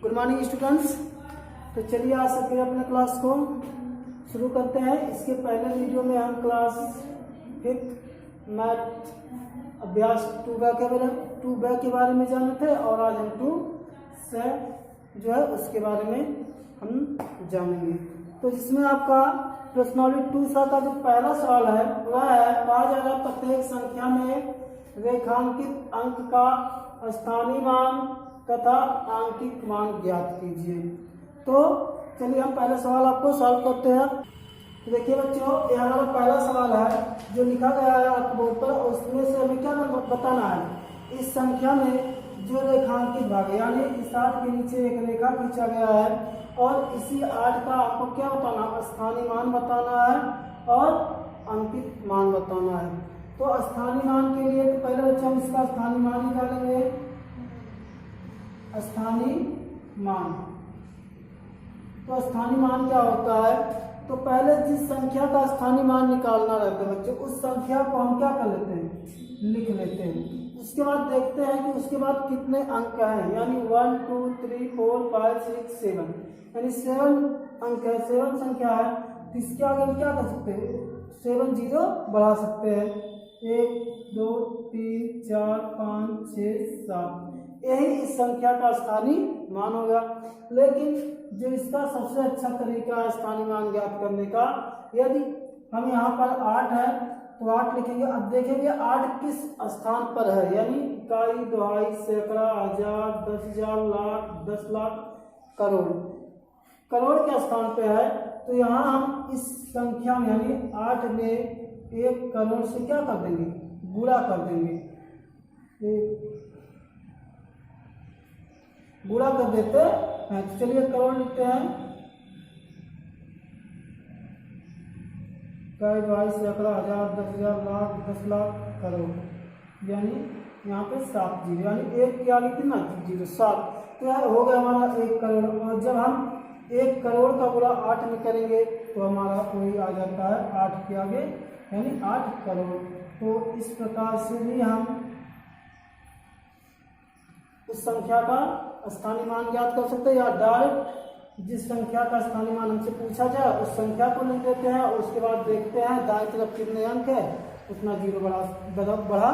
Good morning students. तो चलिए आज से फिर अपने क्लास को शुरू करते हैं। इसके पहले वीडियो में हम क्लास 5th मैथ अभ्यास 2 के बारे में जाने थे और आज हम 2 से जो है उसके बारे में हम जानेंगे। तो जिसमें आपका प्रश्नावली 2 का जो पहला सवाल है वह है, कहा जा रहा है प्रत्येक संख्या में रेखांकित अंक का स्थानीय मान तथा आंकिक मान ज्ञात कीजिए। तो चलिए हम पहला सवाल आपको सॉल्व करते हैं। तो देखिए बच्चों, यह हमारा पहला सवाल है जो लिखा गया है आपके बोर्ड पर, उसमें से हमें क्या बताना है। इस संख्या में जो रेखांकित भाग है यानी इस 8 के नीचे एक रेखा खींचा गया है और इसी 8 का आपको क्या बताना, स्थानीय मान बताना है और अंकित मान बताना है। तो स्थानीय मान के लिए तो पहले बच्चे हम इसका स्थानीय मान निकालेंगे। स्थानीय मान, तो स्थानीय मान क्या होता है, तो पहले जिस संख्या का स्थानीय मान निकालना रहता है बच्चों, उस संख्या को हम क्या कर लेते हैं, लिख लेते हैं। उसके बाद देखते हैं कि उसके बाद कितने अंक हैं, यानी 1 2 3 4 5 6 7, यानी 7 अंक है, 7 संख्या है। तो इसके आगे हम क्या कर सकते हैं, 7 जीरो बढ़ा सकते हैं। 1 2 3 4 5 6 7, यही इस संख्या का स्थानीय मान होगा। लेकिन जो इसका सबसे अच्छा तरीका है स्थानीय मान ज्ञात करने का, यदि हम यहाँ पर 8 है तो 8 लिखेंगे। अब देखेंगे 8 किस स्थान पर है, यानी इकाई, दहाई, सैकड़ा, हजार, 10,000, लाख, 10 लाख, करोड़, करोड़ के स्थान पे है। तो यहाँ हम इस संख्या में यानी 8 में 1 करोड़ से क्या कर देंगे, गुणा कर देंगे, गुणा कर देते हैं। तो चलिए करोड़ लिखते हैं। इकाई, दहाई, सैकड़ा, हजार, 10,000, लाख, 10 लाख, करोड़, यानी यहाँ पे 7 जीरो, यानी 1 क्या लिखे ना, 0 7, तो यार हो गया हमारा 1 करोड़। और जब हम 1 करोड़ का गुणा 8 में करेंगे तो हमारा वही आ जाता है 8 के आगे, यानी 8 करोड़। तो इस प्रकार से भी हम उस संख्या का स्थानीय मान ज्ञात कर सकते हैं, या डायरेक्ट जिस संख्या का स्थानीय मान हमसे पूछा जाए उस संख्या को लिख देते हैं और उसके बाद देखते हैं दाएं तरफ कितने अंक है, उतना जीरो बढ़ा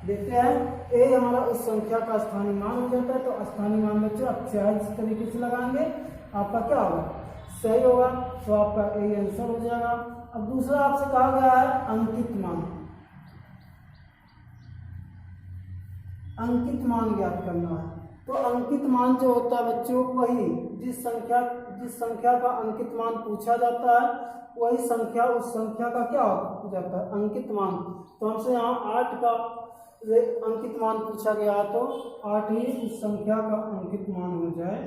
देते हैं। ये हमारा उस संख्या का स्थानीय मान हो जाता है। तो स्थानीय मान बच्चों आप चाहे जिस तरीके से लगाएंगे आपका क्या होगा, सही होगा। तो आपका यही आंसर हो जाएगा। अब दूसरा आपसे कहा गया है अंकित मान। अंकित मान ज्ञात करना है। तो अंकित मान जो होता है बच्चों, वही जिस संख्या का अंकित मान पूछा जाता है वही संख्या उस संख्या का क्या हो जाता है, अंकित मान। तो हमसे यहाँ 8 का अंकित मान पूछा गया तो 8 ही इस संख्या का अंकित मान हो जाए।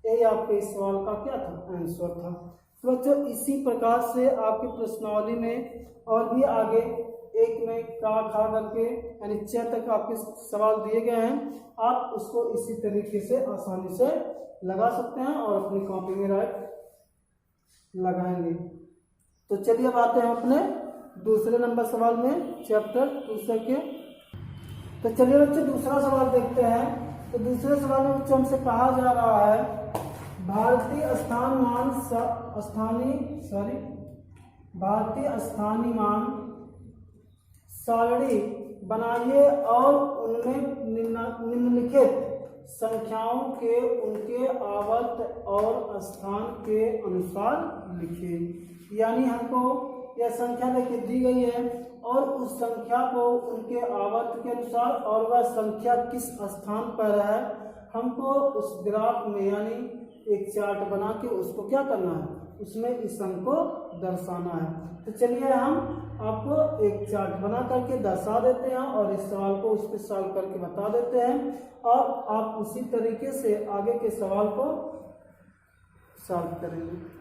यही आपके इस सवाल का क्या था, आंसर था। तो बच्चों इसी प्रकार से आपकी प्रश्नावली में और भी आगे एक में का खा करके यानी 6 तक आपके सवाल दिए गए हैं। आप उसको इसी तरीके से आसानी से लगा सकते हैं और अपनी कॉपी में राइट लगाएंगे। तो चलिए अब आते हैं अपने दूसरे नंबर सवाल में चैप्टर 2 के। तो चलिए बच्चे दूसरा सवाल देखते हैं। तो दूसरे सवाल में बच्चों हमसे कहा जा रहा है भारतीय स्थानीय मान सारणी बनाइए और उनमें निम्नलिखित संख्याओं के उनके आवर्त और स्थान के अनुसार लिखिए। यानी हमको यह संख्या देखिए दी गई है और उस संख्या को उनके आवर्त के अनुसार और वह संख्या किस स्थान पर है, हमको उस ग्राफ में यानी एक चार्ट बना के उसको क्या करना है, उसमें इस अंक को दर्शाना है। तो चलिए हम आपको एक चार्ट बना करके दर्शा देते हैं और इस सवाल को उस पर सॉल्व करके बता देते हैं और आप उसी तरीके से आगे के सवाल को सॉल्व करेंगे।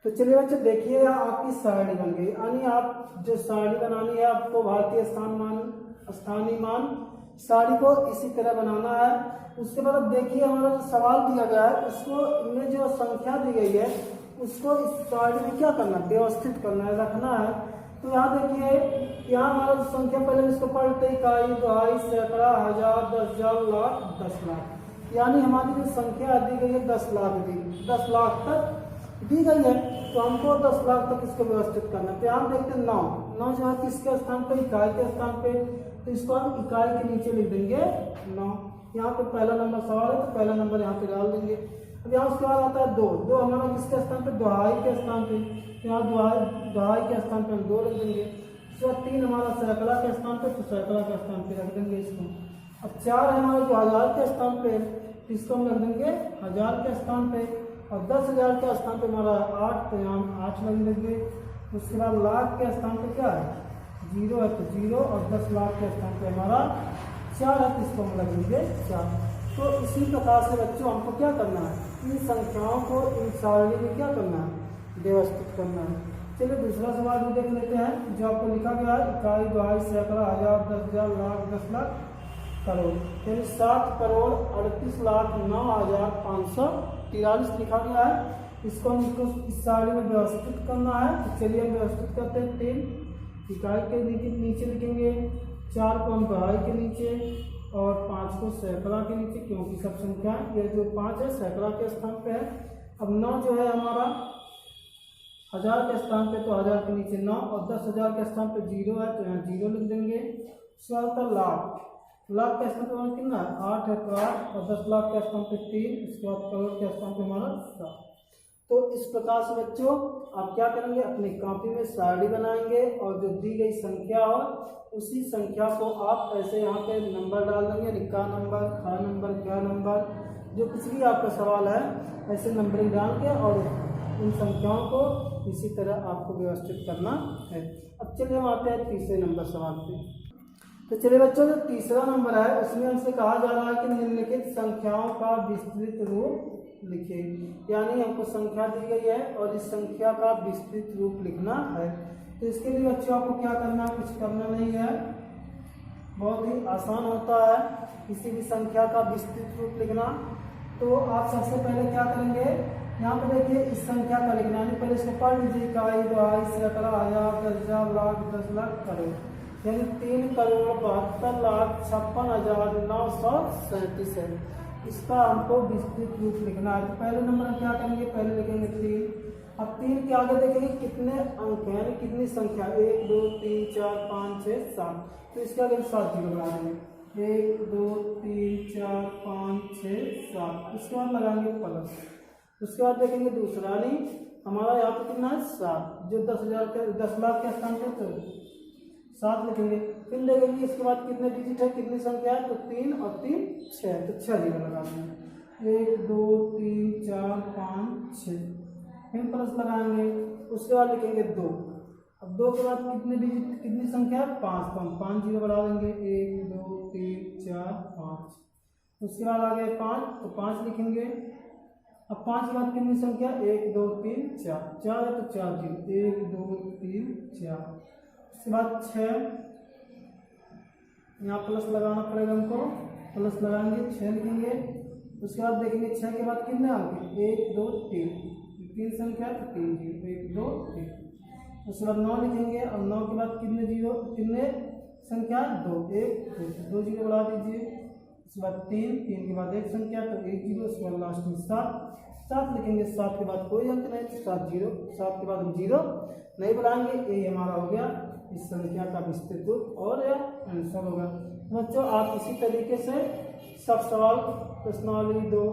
तो चलिए बच्चे देखिए आपकी सारणी बन गई, यानी आप जो सारणी बनानी है आपको भारतीय स्थानीय मान सारणी को इसी तरह बनाना है। उसके बाद अब देखिए हमारा जो सवाल दिया गया है उसको में जो संख्या दी गई है उसको इस सारणी में क्या करना है, व्यवस्थित करना है, रखना है। तो यहाँ देखिए यहाँ हमारा जो संख्या पहले इसको पढ़ते इकाई, दहाई, सैकड़ा, हजार, 10,000, लाख, 10 लाख, यानी हमारी जो संख्या दी गई है 10 लाख दी, 10 लाख तक दी गई है। तो हमको 10 लाख तक इसको व्यवस्थित करना है। तो यहाँ देखते हैं 9 जो है किसके स्थान पे, इकाई के स्थान पे, तो इसको हम इकाई के नीचे लिख देंगे 9। यहाँ पे पहला नंबर सवाल है तो पहला नंबर यहाँ पे डाल देंगे। अब यहाँ उसके बाद आता है 2 हमारा किसके स्थान पे, दहाई के स्थान पे, यहाँ दहाई के स्थान पे हम 2 रख देंगे। उसके बाद 3 हमारा सैकड़ा के स्थान पे, तो सैकड़ा के स्थान पे रख देंगे इसको। अब 4 है हमारा जो हजार के स्थान पे, इसको हम रख देंगे 1000 के स्थान पे। और 10,000 के स्थान पे हमारा 8, तो यहाँ 8 लग देंगे। उसके बाद लाख के स्थान पे क्या है, 0 है तो 0, और 10 लाख के स्थान पे हमारा 4 है तो इसको हम लग देंगे 4। तो इसी प्रकार से बच्चों हमको क्या करना है, इन संख्याओं को इन सारणी में क्या करना है, व्यवस्थित करना है। चलिए दूसरा सवाल भी देख लेते हैं जो आपको लिखा गया है, इकाई, दहाई, सैकड़ा, हजार, 10,000, लाख, 10 लाख, करोड़, यानी 7,38,09,543 लिखा गया है। इसको हमको इस सारणी में व्यवस्थित करना है। तो चलिए हम व्यवस्थित करते हैं। 3 इकाई के नीचे लिखेंगे, 4 को हम दहाई के नीचे, और 5 को सैकड़ा के नीचे, क्योंकि सब संख्या ये जो 5 है सैकड़ा के स्थान पे है। अब 9 जो है हमारा हजार के स्थान पे, तो हजार के नीचे 9, और 10,000 के स्थान पे 0 है तो यहाँ 0 लिख देंगे। उसके बाद लाख के स्थान पे हमारा कितना है, 8 है तो 8, और 10 लाख के स्थान पे 3। उसके बाद करोड़ के स्थान पे हमारा 7। तो इस प्रकार से बच्चों आप क्या करेंगे, अपनी कॉपी में सारणी बनाएंगे और जो दी गई संख्या हो उसी संख्या को आप ऐसे यहाँ पे नंबर डाल देंगे, का नंबर, खा नंबर, क्या नंबर, जो कुछ भी आपका सवाल है ऐसे नंबरिंग डाल के, और इन संख्याओं को इसी तरह आपको व्यवस्थित करना है। अब चलिए हम आते हैं तीसरे नंबर सवाल पे। तो चलिए बच्चों जो तीसरा नंबर है उसमें हमसे कहा जा रहा है कि निम्नलिखित संख्याओं का विस्तृत रूप लिखें, यानी हमको संख्या दी गई है और इस संख्या का विस्तृत रूप लिखना है। तो इसके लिए बच्चों आपको क्या करना है, कुछ करना नहीं है, बहुत ही आसान होता है किसी भी संख्या का विस्तृत रूप लिखना। तो आप सबसे पहले क्या करेंगे, यहाँ पर देखिए इस संख्या का लिखना है, पहले इसको पढ़ लीजिए, इकाई, दहाई, सैकड़ा, हजार, 10,000, लाख, 10 लाख, करोड़, यानी 3,72,56,937 है। इसका हमको विस्तृत रूप लिखना है। तो पहले नंबर हम क्या करेंगे, पहले लिखेंगे 3। अब 3 के आगे देखेंगे कितने अंक हैं, यानी कितनी संख्या, 1, 2, 3, 4, 5, 6, 7, तो इसके आगे 7 जीरो लगा देंगे, 1, 2, 3, 4, 5, 6, 7, इसके बाद लगाएंगे प्लस। उसके बाद देखेंगे दूसरा, यानी हमारा यहाँ पे कितना है 7, जो 10 लाख के स्थान पे तो 7 लिखेंगे। फिर देखेंगे इसके बाद कितने डिजिट है, कितनी संख्या है, तो 3 और 3 6, तो 6 जीरो लगा देंगे, 1, 2, 3, 4, 5, 6, फिर प्लस लगाएंगे। उसके बाद लिखेंगे 2। अब 2 के बाद कितने डिजिट, कितनी संख्या है, 5, तो हम 5 जीरो बढ़ा देंगे, 1, 2, 3, 4, 5। उसके बाद आ गए 5, तो 5 लिखेंगे। अब 5 के बाद कितनी संख्या, 1, 2, 3, 4, 4 है तो 4 जीरो, 1, 2, 3, 4। उसके बाद 6, यहाँ प्लस लगाना पड़ेगा हमको, प्लस लगाएंगे, 6 लिखेंगे। उसके बाद देखेंगे 6 के बाद कितने अंक, 1, 2, 3, 3 संख्या तो 3 जीरो, 1, 2, 3। उसके बाद 9 लिखेंगे, और 9 के बाद कितने जीरो, कितने संख्या, 2, 1, 2 जीरो बढ़ा दीजिए। उसके बाद 3 के बाद 1 संख्या तो 1 जीरो। उसके बाद लास्ट में 7 लिखेंगे, 7 के बाद कोई अंक नहीं, 7 जीरो, 7 के बाद हम जीरो नहीं बढ़ाएंगे। ये हमारा हो गया इस संख्या का विस्तृत रूप और यह आंसर होगा। बच्चों आप इसी तरीके से सब सवाल प्रश्नावली 2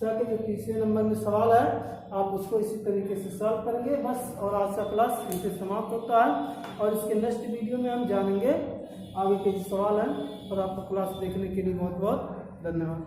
के जो तीसरे नंबर में सवाल है आप उसको इसी तरीके से सॉल्व करेंगे बस। और आज का क्लास इनसे समाप्त होता है, और इसके नेक्स्ट वीडियो में हम जानेंगे आगे के जो सवाल हैं। और आपको क्लास देखने के लिए बहुत बहुत धन्यवाद।